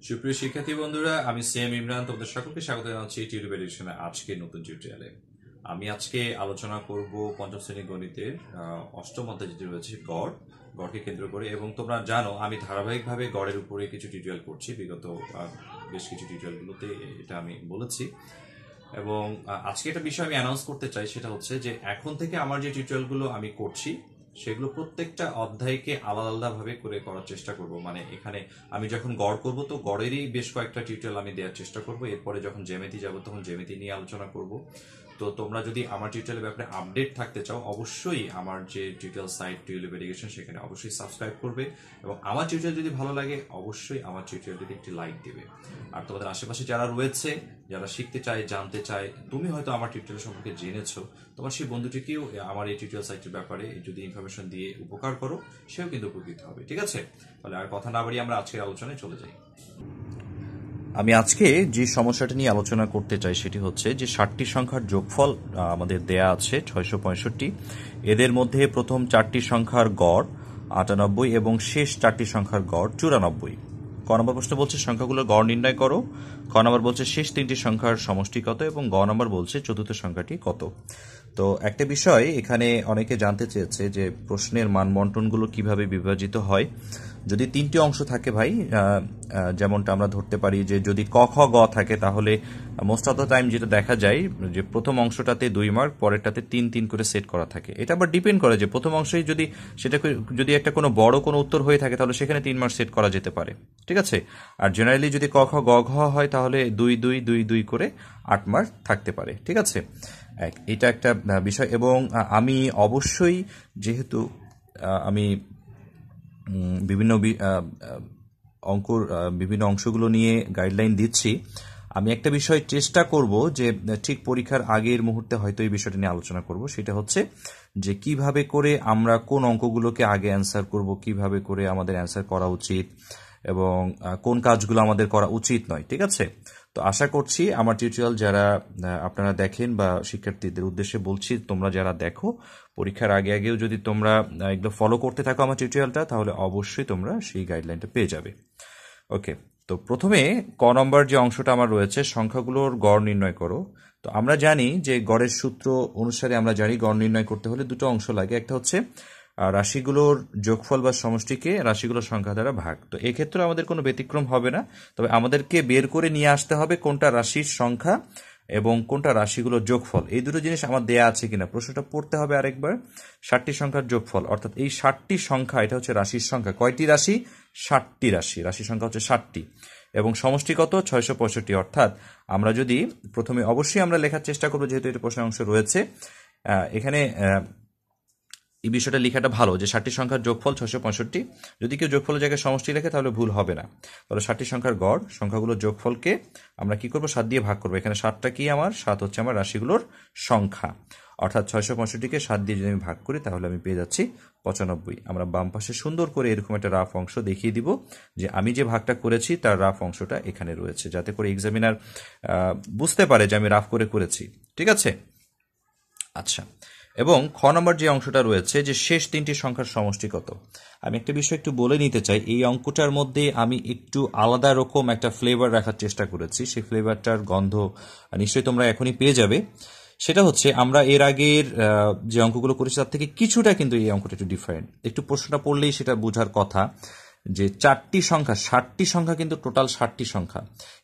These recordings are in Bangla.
সুপ্রিয় শিক্ষার্থী বন্ধুরা, আমি সিএম ইমরান তোমাদের সকলকে স্বাগত জানাচ্ছি টিউটোরিয়াল এডিশনে আজকে নতুন টিউটোরিয়ালে। আমি আজকে আলোচনা করব পঞ্চম শ্রেণী গণিতের অষ্টম অধ্যায় যেটি রয়েছে গড়কে কেন্দ্র করে। এবং তোমরা জানো আমি ধারাবাহিকভাবে গড়ের উপরে কিছু টিউটোরিয়াল করছি, বিগত বেশ কিছু টিউটোরিয়ালগুলোতে এটা আমি বলেছি। এবং আজকে একটা বিষয় আমি অ্যানাউন্স করতে চাই, সেটা হচ্ছে যে এখন থেকে আমার যে টিউটোরিয়ালগুলো আমি করছি সেগুলো প্রত্যেকটা অধ্যায়কে আলাদা আলাদাভাবে করে করার চেষ্টা করব। মানে এখানে আমি যখন গড় করব তো গড়েরই বেশ কয়েকটা টিউটোরিয়াল আমি দেওয়ার চেষ্টা করব। এরপরে যখন জ্যামিতি যাব তখন জ্যামিতি নিয়ে আলোচনা করব। তো তোমরা যদি আমার টিউটোরিয়ালের ব্যাপারে আপডেট থাকতে চাও, অবশ্যই আমার যে টিউটোরিয়াল সাইট টিউলিপ এডুকেশন সেখানে অবশ্যই সাবস্ক্রাইব করবে। এবং আমার টিউটোরিয়াল যদি ভালো লাগে অবশ্যই আমার টিউটোরিয়ালটিতে একটি লাইক দেবে। আর তোমাদের আশেপাশে যারা রয়েছে, যারা শিখতে চায়, জানতে চায়, তুমি হয়তো আমার টিউটোরিয়াল সম্পর্কে জেনেছো, তোমার সেই বন্ধুটিকেও আমার এই টিউটোরিয়াল সাইটের ব্যাপারে যদি ইনফরমেশন দিয়ে উপকার করো, সেও কিন্তু উপকৃত হবে। ঠিক আছে, তাহলে আর কথা না বাড়িয়ে আমরা আজকের আলোচনায় চলে যাই। আমি আজকে যে সমস্যাটা নিয়ে আলোচনা করতে চাই সেটি হচ্ছে যে 60টি সংখ্যার যোগফল আমাদের দেয়া আছে 665। এদের মধ্যে প্রথম 4টি সংখ্যার গড় 98 এবং শেষ 4টি সংখ্যার গড় 94। ক নম্বর প্রশ্ন বলছে সংখ্যাগুলোর গড় নির্ণয় করো। খ নম্বর বলছে শেষ 3টি সংখ্যার সমষ্টি কত, এবং গ নম্বর বলছে চতুর্থ সংখ্যাটি কত। তো একটা বিষয় এখানে অনেকে জানতে চেয়েছে যে প্রশ্নের মান বন্টনগুলো কিভাবে বিভাজিত হয়। যদি 3টি অংশ থাকে ভাই, যেমনটা আমরা ধরতে পারি যে যদি ক খ গ থাকে, তাহলে মোস্ট অফ দ্য টাইম যেটা দেখা যায় যে প্রথম অংশটাতে 2 মার্ক, পরেরটাতে 3 করে সেট করা থাকে। এটা আবার ডিপেন্ড করে যে প্রথম অংশেই যদি একটা কোনো বড় কোনো উত্তর হয়ে থাকে তাহলে সেখানে 3 মার্ক সেট করা যেতে পারে। ঠিক আছে, আর জেনারেলি যদি ক খ গ ঘ হয় তাহলে 2 করে 8 মার্ক থাকতে পারে। ঠিক আছে, এটা একটা বিষয়। এবং আমি অবশ্যই, যেহেতু আমি বিভিন্ন বিভিন্ন অংশগুলো নিয়ে গাইডলাইন দিচ্ছি, আমি একটা বিষয় চেষ্টা করব যে ঠিক পরীক্ষার আগের মুহূর্তে হয়তো এই বিষয়টা নিয়ে আলোচনা করব। সেটা হচ্ছে যে কিভাবে করে আমরা কোন অঙ্কগুলোকে আগে অ্যান্সার করব, কিভাবে করে আমাদের অ্যান্সার করা উচিত, এবং কোন কাজগুলো আমাদের করা উচিত নয়। ঠিক আছে, তো আশা করছি আমার টিউটোরিয়াল যারা আপনারা দেখেন, বা শিক্ষার্থীদের উদ্দেশ্যে বলছি, তোমরা যারা দেখো পরীক্ষার আগেও যদি তোমরা এগুলো ফলো করতে থাকো আমার টিউটোরিয়ালটা, তাহলে অবশ্যই তোমরা সেই গাইডলাইনটা পেয়ে যাবে। ওকে, তো প্রথমে ক নম্বর যে অংশটা আমার রয়েছে, সংখ্যাগুলোর গড় নির্ণয় করো। তো আমরা জানি যে গড়ের সূত্র অনুসারে আমরা জানি গড় নির্ণয় করতে হলে দুটো অংশ লাগে। একটা হচ্ছে রাশিগুলোর যোগফল বা সমষ্টিকে রাশিগুলোর সংখ্যা দ্বারা ভাগ। তো এক্ষেত্রে আমাদের কোনো ব্যতিক্রম হবে না, তবে আমাদেরকে বের করে নিয়ে আসতে হবে কোনটা রাশির সংখ্যা এবং কোনটা রাশিগুলোর যোগফল। এই দুটো জিনিস আমার দেয়া আছে কিনা প্রশ্নটা পড়তে হবে আরেকবার। 60টি সংখ্যার যোগফল, অর্থাৎ এই 60টি সংখ্যা, এটা হচ্ছে রাশির সংখ্যা। কয়টি রাশি? 60টি রাশি। রাশির সংখ্যা হচ্ছে 60টি, এবং সমষ্টি কত? 665। অর্থাৎ আমরা যদি প্রথমে অবশ্যই আমরা লেখার চেষ্টা করবো, যেহেতু এটা প্রশ্নের অংশ রয়েছে এখানে, এই বিষয়টা লেখাটা ভালো যে 60টি সংখ্যার যোগফল 665। যদি কেউ যোগফলের জায়গায় সমষ্টি লেখে তাহলে ভুল হবে না। তাহলে 60টি সংখ্যার গড়, সংখ্যাগুলোর যোগফলকে আমরা কি করব? 7 দিয়ে ভাগ করবো। এখানে 7টা কি আমার? 7 হচ্ছে আমার রাশিগুলোর সংখ্যা। অর্থাৎ 665কে 7 দিয়ে যদি আমি ভাগ করি তাহলে আমি পেয়ে যাচ্ছি 95। আমরা বাম পাশে সুন্দর করে এরকম একটা রাফ অংশ দেখিয়ে দিব যে আমি যে ভাগটা করেছি তার রাফ অংশটা এখানে রয়েছে, যাতে করে এক্সামিনার বুঝতে পারে যে আমি রাফ করে করেছি। ঠিক আছে, আচ্ছা। এবং খ নম্বর যে অংশটা রয়েছে যে শেষ 3টি সংখ্যার সমষ্টি কত। আমি একটা বিষয় একটু বলে নিতে চাই। এই অঙ্কটার মধ্যে আমি একটু আলাদা রকম একটা ফ্লেভার রাখার চেষ্টা করেছি। সেই ফ্লেভারটার গন্ধ নিশ্চয়ই তোমরা এখনই পেয়ে যাবে। সেটা হচ্ছে আমরা এর আগের যে অঙ্কগুলো করেছি তার থেকে কিছুটা কিন্তু এই অঙ্কটা একটু ডিফারেন্ট। একটু প্রশ্নটা পড়লেই সেটা বোঝার কথা যে 4টি সংখ্যা, 60টি সংখ্যা কিন্তু টোটাল 60টি সংখ্যা।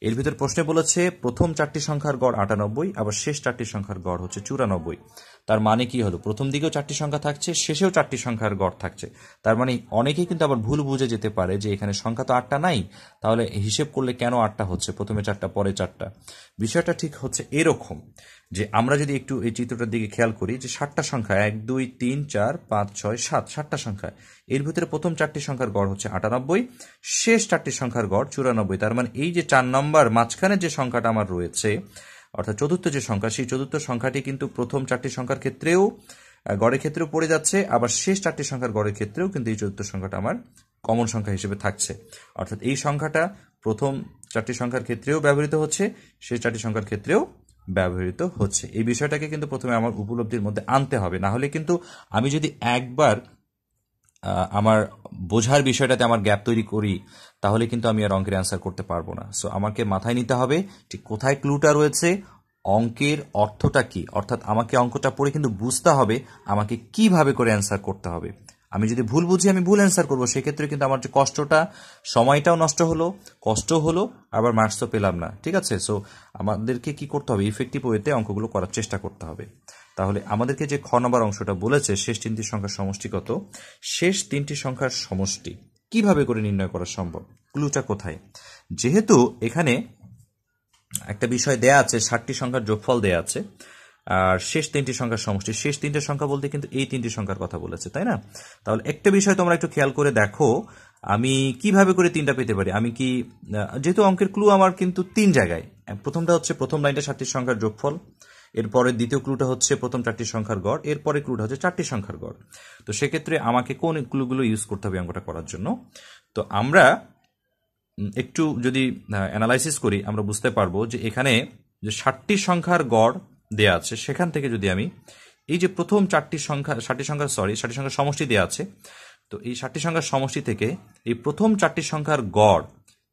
এর ভিতর প্রশ্নে বলেছে প্রথম 4টি সংখ্যার গড় 98, আবার শেষ 4টি সংখ্যার গড় হচ্ছে 94। তার মানে কি হলো? প্রথম দিকেও 4টি সংখ্যা থাকছে, শেষেও 4টি সংখ্যার গড় থাকছে। তার মানে অনেকেই কিন্তু আবার ভুল বুঝে যেতে পারে যে এখানে সংখ্যা তো 8টা নাই, তাহলে হিসেব করলে কেন 8টা হচ্ছে, প্রথমে 4টা পরে 4টা। বিষয়টা ঠিক হচ্ছে এরকম যে আমরা যদি একটু এই চিত্রটার দিকে খেয়াল করি যে 7টা সংখ্যা 1 2 3 4 5 6 7, 7টা সংখ্যা। এর ভিতরে প্রথম 4টি সংখ্যার গড় হচ্ছে 98, শেষ 4টি সংখ্যার গড় 94। তার মানে এই যে 4 নম্বর মাঝখানে যে সংখ্যাটা আমার রয়েছে, অর্থাৎ চতুর্থ যে সংখ্যা, সেই চতুর্থ সংখ্যাটি কিন্তু প্রথম 4টি সংখ্যার ক্ষেত্রেও গড়ের ক্ষেত্রেও পড়ে যাচ্ছে, আবার শেষ 4টি সংখ্যার গড়ের ক্ষেত্রেও কিন্তু এই চতুর্থ সংখ্যাটা আমার কমন সংখ্যা হিসেবে থাকছে। অর্থাৎ এই সংখ্যাটা প্রথম 4টি সংখ্যার ক্ষেত্রেও ব্যবহৃত হচ্ছে, শেষ 4টি সংখ্যার ক্ষেত্রেও ব্যবহৃত হচ্ছে। এই বিষয়টাকে কিন্তু প্রথমে আমার উপলব্ধির মধ্যে আনতে হবে, না হলে কিন্তু আমি যদি একবার আমার বোঝার বিষয়টাতে আমার গ্যাপ তৈরি করি, তাহলে কিন্তু আমি আর অঙ্কের অ্যান্সার করতে পারবো না। সো আমাকে মাথায় নিতে হবে ঠিক কোথায় ক্লুটা রয়েছে, অঙ্কের অর্থটা কি, অর্থাৎ আমাকে অঙ্কটা পড়ে কিন্তু বুঝতে হবে আমাকে কিভাবে করে অ্যান্সার করতে হবে। আমি যদি ভুল বুঝি আমি ভুল অ্যান্সার করবো, সেক্ষেত্রে কিন্তু আমার যে কষ্টটা, সময়টাও নষ্ট হলো, কষ্ট হলো, আবার মার্কসও পেলাম না। ঠিক আছে? সো আমাদেরকে কি করতে হবে, ইফেক্টিভ ওয়েতে অঙ্কগুলো করার চেষ্টা করতে হবে। তাহলে আমাদেরকে যে খ নম্বর অংশটা বলেছে শেষ তিনটি সংখ্যার সমষ্টি কত, শেষ তিনটি সংখ্যার সমষ্টি কিভাবে করে নির্ণয় করা সম্ভব, ক্লুটা কোথায়? যেহেতু এখানে একটা বিষয় দেয়া আছে, 60টি সংখ্যার যোগফল দেয়া আছে, আর শেষ তিনটি সংখ্যার সমষ্টি, শেষ তিনটে সংখ্যা বলতে কিন্তু এই তিনটি সংখ্যার কথা বলেছে, তাই না? তাহলে একটা বিষয় তোমরা একটু খেয়াল করে দেখো, আমি কিভাবে করে তিনটা পেতে পারি। আমি কি, যেহেতু অঙ্কের ক্লু আমার কিন্তু তিন জায়গায়, প্রথমটা হচ্ছে প্রথম লাইনটা 60টি সংখ্যার যোগফল, এরপরে দ্বিতীয় ক্লুটা হচ্ছে প্রথম 4টি সংখ্যার গড়, এরপরে ক্লুটা হচ্ছে 4টি সংখ্যার গড়। তো সেক্ষেত্রে আমাকে কোন ক্লুগুলো ইউজ করতে হবে অঙ্কটা করার জন্য? তো আমরা একটু যদি অ্যানালাইসিস করি আমরা বুঝতে পারবো যে এখানে যে 60টি সংখ্যার গড় দেয়া আছে, সেখান থেকে যদি আমি এই যে প্রথম 60টি সংখ্যার সমষ্টি দেয়া আছে, তো এই 60টি সংখ্যার সমষ্টি থেকে এই প্রথম 4টি সংখ্যার গড়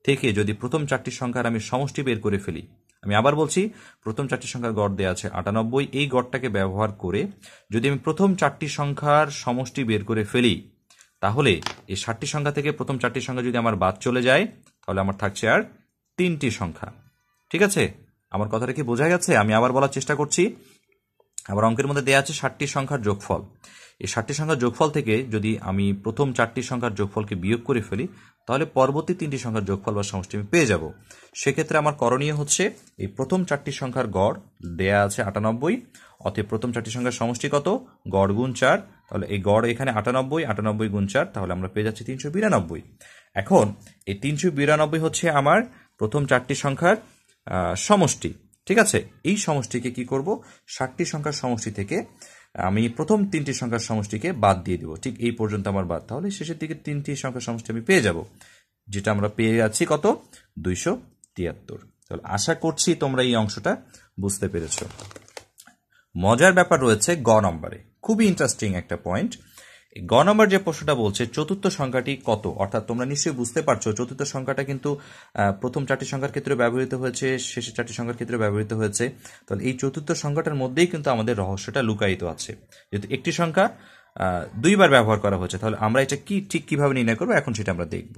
থেকে যদি প্রথম 4টি সংখ্যার আমি সমষ্টি বের করে ফেলি, আমি আবার বলছি প্রথম 4টি সংখ্যার গড় দেয়া আছে 98, এই গড়টাকে ব্যবহার করে যদি আমি প্রথম 4টি সংখ্যার সমষ্টি বের করে ফেলি, তাহলে এই 60টি সংখ্যা থেকে প্রথম 4টি সংখ্যা যদি আমার বাদ চলে যায়, তাহলে আমার থাকছে আর 3টি সংখ্যা। ঠিক আছে? আমার কথাটা কি বোঝা গেছে? আমি আবার বলার চেষ্টা করছি। আবার অঙ্কের মধ্যে দেয়া আছে 60টি সংখ্যার যোগফল, এই 60টি সংখ্যার যোগফল থেকে যদি আমি প্রথম 4টি সংখ্যার যোগফলকে বিয়োগ করে ফেলি, তাহলে পরবর্তী 3টি সংখ্যার যোগফল বা সমষ্টি আমি পেয়ে যাব। সেক্ষেত্রে আমার করণীয় হচ্ছে এই প্রথম 4টি সংখ্যার গড় দেয়া আছে 98, অতএব প্রথম 4টি সংখ্যার সমষ্টি কত, গড় গুণ 4, তাহলে এই গড় এখানে 98, 98 গুণ 4, তাহলে আমরা পেয়ে যাচ্ছি 392। এখন এই 392 হচ্ছে আমার প্রথম 4টি সংখ্যার সমষ্টি। ঠিক আছে? এই সমষ্টিকে কি করব, 60টি সংখ্যার সমষ্টি থেকে আমি প্রথম 3টি সংখ্যার সমষ্টিকে বাদ দিয়ে দিব। ঠিক এই পর্যন্ত আমার বাদ, তাহলে শেষের দিকে 3টি সংখ্যার সমষ্টি আমি পেয়ে যাব, যেটা আমরা পেয়ে যাচ্ছি কত, 273। তাহলে আশা করছি তোমরা এই অংশটা বুঝতে পেরেছ। মজার ব্যাপার রয়েছে গ নম্বরে, খুবই ইন্টারেস্টিং একটা পয়েন্ট। গ নম্বর যে প্রশ্নটা বলছে চতুর্থ সংখ্যাটি কত, অর্থাৎ তোমরা নিশ্চয়ই বুঝতে পারছো চতুর্থ সংখ্যাটা কিন্তু প্রথম 4টি সংখ্যার ক্ষেত্রে ব্যবহৃত হয়েছে, শেষের 4টি সংখ্যার ক্ষেত্রে ব্যবহৃত হয়েছে। তাহলে এই চতুর্থ সংখ্যাটার মধ্যেই কিন্তু আমাদের রহস্যটা লুকায়িত আছে। যেহেতু একটি সংখ্যা দুইবার ব্যবহার করা হচ্ছে, তাহলে আমরা এটা ঠিক কিভাবে নির্ণয় করবো এখন সেটা আমরা দেখব।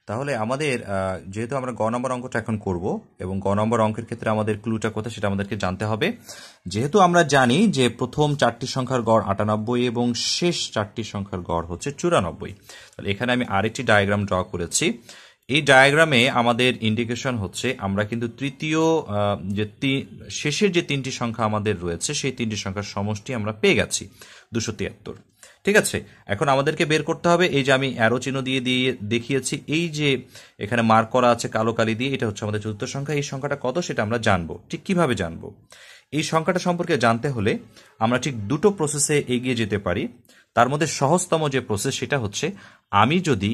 তাহলে আমাদের যেহেতু আমরা গ নম্বর অঙ্কটা এখন করব, এবং গ নম্বর অঙ্কের ক্ষেত্রে আমাদের ক্লুটা কোথায় সেটা আমাদেরকে জানতে হবে। যেহেতু আমরা জানি যে প্রথম 4টি সংখ্যার গড় 98 এবং শেষ 4টি সংখ্যার গড় হচ্ছে 94, তাহলে এখানে আমি আরেকটি ডায়াগ্রাম ড্র করেছি। এই ডায়াগ্রামে আমাদের ইন্ডিকেশন হচ্ছে আমরা কিন্তু তৃতীয় যে শেষের যে 3টি সংখ্যা আমাদের রয়েছে সেই 3টি সংখ্যার সমষ্টি আমরা পেয়ে গেছি 273। ঠিক আছে? এখন আমাদেরকে বের করতে হবে, এই যে আমি অ্যারো চিহ্ন দিয়ে দেখিয়েছি, এই যে এখানে মার্ক করা আছে কালো কালি দিয়ে, এটা হচ্ছে আমাদের চতুর্থ সংখ্যা। এই সংখ্যাটা কত সেটা আমরা জানবো। ঠিক কিভাবে জানবো? এই সংখ্যাটা সম্পর্কে জানতে হলে আমরা ঠিক দুটো প্রসেসে এগিয়ে যেতে পারি। তার মধ্যে সহজতম যে প্রসেস সেটা হচ্ছে আমি যদি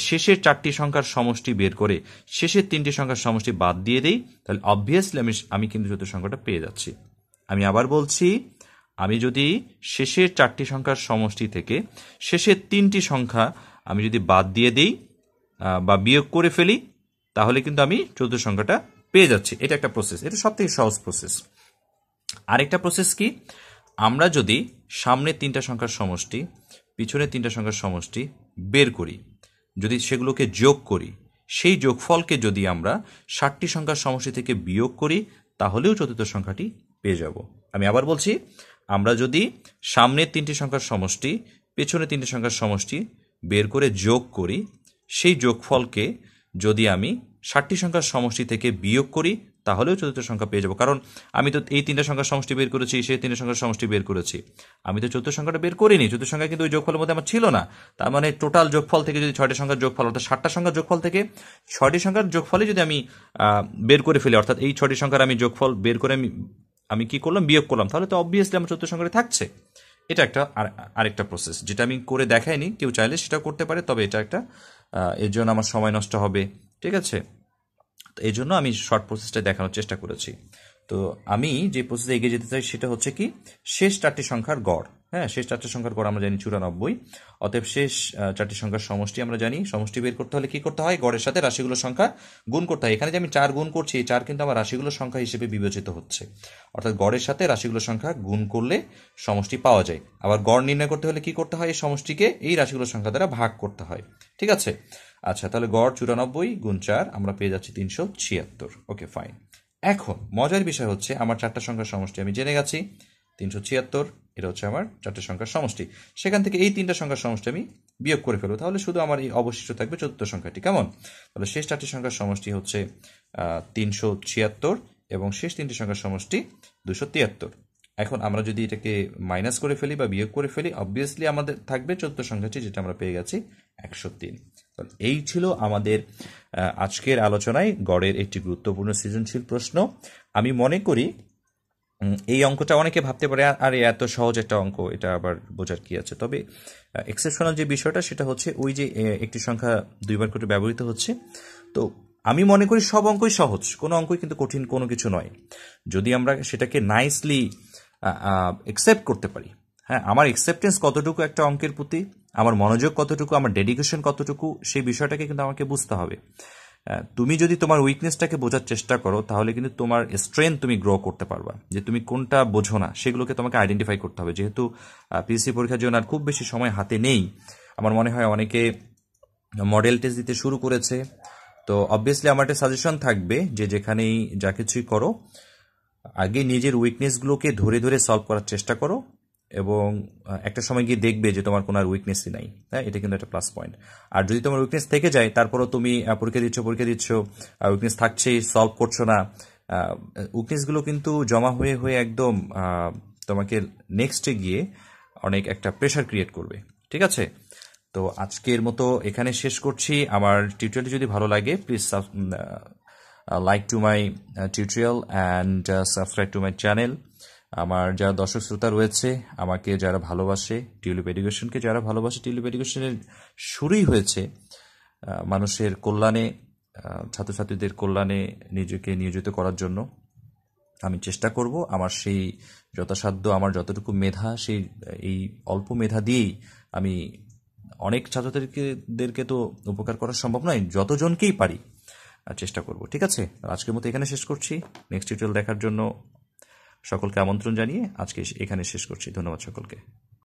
শেষের 4টি সংখ্যার সমষ্টি বের করে শেষের 3টি সংখ্যার সমষ্টি বাদ দিয়ে দিই, তাহলে অবভিয়াসলি আমি কিন্তু চতুর্থ সংখ্যাটা পেয়ে যাচ্ছি। আমি আবার বলছি, আমি যদি শেষের 4টি সংখ্যার সমষ্টি থেকে শেষের 3টি সংখ্যা আমি যদি বাদ দিয়ে দিই বা বিয়োগ করে ফেলি, তাহলে কিন্তু আমি চতুর্থ সংখ্যাটা পেয়ে যাচ্ছি। এটা একটা প্রসেস, এটা সবথেকে সহজ প্রসেস। আরেকটা প্রসেস কি, আমরা যদি সামনে 3টা সংখ্যার সমষ্টি পিছনে 3টা সংখ্যার সমষ্টি বের করি, যদি সেগুলোকে যোগ করি, সেই যোগফলকে যদি আমরা 60টি সংখ্যার সমষ্টি থেকে বিয়োগ করি, তাহলেও চতুর্থ সংখ্যাটি পেয়ে যাব। আমি আবার বলছি, আমরা যদি সামনের 3টি সংখ্যার সমষ্টি পেছনে 3টি সংখ্যার সমষ্টি বের করে যোগ করি, সেই যোগফলকে যদি আমি 60টি সংখ্যার সমষ্টি থেকে বিয়োগ করি, তাহলেও চতুর্থ সংখ্যা পেয়ে যাব। কারণ আমি তো এই 3টা সংখ্যার সমষ্টি বের করেছি, সেই 3টা সংখ্যার সমষ্টি বের করেছি, আমি তো চতুর্থ সংখ্যাটা বের করিনি। চতুর্থ সংখ্যা কিন্তু ওই যোগফলের মধ্যে আমার ছিল না। তার মানে টোটাল যোগফল থেকে যদি 6টি সংখ্যার যোগফল, অর্থাৎ 60টা সংখ্যার যোগফল থেকে 6টি সংখ্যার যোগফলে যদি আমি বের করে ফেলি, অর্থাৎ এই 6টি সংখ্যার আমি যোগফল বের করে আমি কি করলাম, বিয়োগ করলাম, তাহলে তো অবভিয়াসলি আমার চতুর্থ সংখ্যাটা থাকছে। এটা একটা আরেকটা প্রসেস, যেটা আমি করে দেখাইনি, কেউ চাইলে সেটা করতে পারে, তবে এটা একটা এর জন্য আমার সময় নষ্ট হবে। ঠিক আছে? এই জন্য আমি শর্ট প্রসেসটা দেখানোর চেষ্টা করেছি। তো আমি যে প্রসেসে এগিয়ে যেতে চাই সেটা হচ্ছে কি, শেষ 4টি সংখ্যার গড়। হ্যাঁ, শেষ 4টি সংখ্যার গড় আমরা জানি 94। অতএব শেষ 4টি সংখ্যার সমষ্টি আমরা জানি। সমষ্টি বের করতে হলে কি করতে হয়? গড়ের সাথে রাশিগুলোর সংখ্যা গুণ করতে হয়। এখানে যে আমি 4 গুণ করছি, এই 4 কিন্তু আমার রাশিগুলোর সংখ্যা হিসেবে বিবেচিত হচ্ছে। অর্থাৎ গড়ের সাথে রাশিগুলোর সংখ্যা গুণ করলে সমষ্টি পাওয়া যায়। আবার গড় নির্ণয় করতে হলে কি করতে হয়? এই সমষ্টিকে এই রাশিগুলোর সংখ্যা দ্বারা ভাগ করতে হয়। ঠিক আছে? আচ্ছা, তাহলে গড় 94 গুণ 4 আমরা পেয়ে যাচ্ছি 376। ওকে, ফাইন। এখন মজার বিষয় হচ্ছে আমার 4টা সংখ্যার সমষ্টি আমি জেনে গেছি 376, এটা হচ্ছে আমার 4টা সংখ্যার সমষ্টি। সেখান থেকে এই 3টা সংখ্যার সমষ্টি আমি বিয়োগ করে ফেলবো, তাহলে শুধু আমার এই অবশিষ্ট থাকবে 4র্থ সংখ্যাটি। কেমন? তাহলে শেষ 4টি সংখ্যার সমষ্টি হচ্ছে 376 এবং শেষ 3টি সংখ্যার সমষ্টি 273। এখন আমরা যদি এটাকে মাইনাস করে ফেলি বা বিয়োগ করে ফেলি, অবভিয়াসলি আমাদের থাকবে 4র্থ সংখ্যাটি, যেটা আমরা পেয়ে গেছি 103। এই ছিল আমাদের আজকের আলোচনায় গড়ের একটি গুরুত্বপূর্ণ সৃজনশীল প্রশ্ন। আমি মনে করি এই অঙ্কটা অনেকে ভাবতে পারে আরে এত সহজ একটা অঙ্ক, এটা আবার বোঝার কি আছে। তবে এক্সেপশনাল যে বিষয়টা সেটা হচ্ছে ওই যে একটি সংখ্যা 2বার করে ব্যবহৃত হচ্ছে। তো আমি মনে করি সব অঙ্কই সহজ, কোনো অঙ্কই কিন্তু কঠিন কোনো কিছু নয়, যদি আমরা সেটাকে নাইসলি একসেপ্ট করতে পারি। হ্যাঁ, আমার একসেপ্টেন্স কতটুকু একটা অঙ্কের প্রতি, আমার মনোযোগ কতটুকু, আমার ডেডিকেশন কতটুকু, সেই বিষয়টাকে কিন্তু আমাকে বুঝতে হবে। তুমি যদি তোমার উইকনেসটাকে বোঝার চেষ্টা করো, তাহলে কিন্তু তোমার স্ট্রেংথ তুমি গ্রো করতে পারবা। যে তুমি কোনটা বোঝো না সেগুলোকে তোমাকে আইডেন্টিফাই করতে হবে। যেহেতু পিএসসি পরীক্ষার জন্য আর খুব বেশি সময় হাতে নেই, আমার মনে হয় অনেকে মডেল টেস্ট দিতে শুরু করেছে। তো অবভিয়াসলি আমার একটা সাজেশন থাকবে যে যেখানেই যা কিছুই করো, আগে নিজের উইকনেসগুলোকে ধরে ধরে সলভ করার চেষ্টা করো, এবং একটা সময় গিয়ে দেখবে যে তোমার কোনো আর উইকনেসই নাই। হ্যাঁ, এটা কিন্তু একটা প্লাস পয়েন্ট। আর যদি তোমার উইকনেস থেকে যায়, তারপরও তুমি পরীক্ষা দিচ্ছ, উইকনেস থাকছেই, সলভ করছো না, উইকনেসগুলো কিন্তু জমা হয়ে হয়ে একদম তোমাকে নেক্সটে গিয়ে অনেক একটা প্রেশার ক্রিয়েট করবে। ঠিক আছে? তো আজকের মতো এখানে শেষ করছি। আমার টিউটোরিয়ালটি যদি ভালো লাগে, please like to my tutorial and subscribe to my channel. আমার যারা দর্শক শ্রোতা রয়েছে, আমাকে যারা ভালোবাসে, টিউলিপ এডুকেশনকে যারা ভালোবাসে, টিউলিপ এডুকেশনের শুরুই হয়েছে মানুষের কল্যাণে, ছাত্রছাত্রীদের কল্যাণে নিজেকে নিয়োজিত করার জন্য। আমি চেষ্টা করব আমার সেই যথাসাধ্য, আমার যতটুকু মেধা, সেই এই অল্প মেধা দিয়েই আমি অনেক ছাত্রছাত্রীদেরকে তো উপকার করা সম্ভব নয়, যতজনকেই পারি চেষ্টা করব। ঠিক আছে? আজকের মতো এখানে শেষ করছি। নেক্সট টিউটোরিয়াল দেখার জন্য সকলকে আমন্ত্রণ জানিয়ে আজকে এখানে শেষ করছি। ধন্যবাদ সকলকে।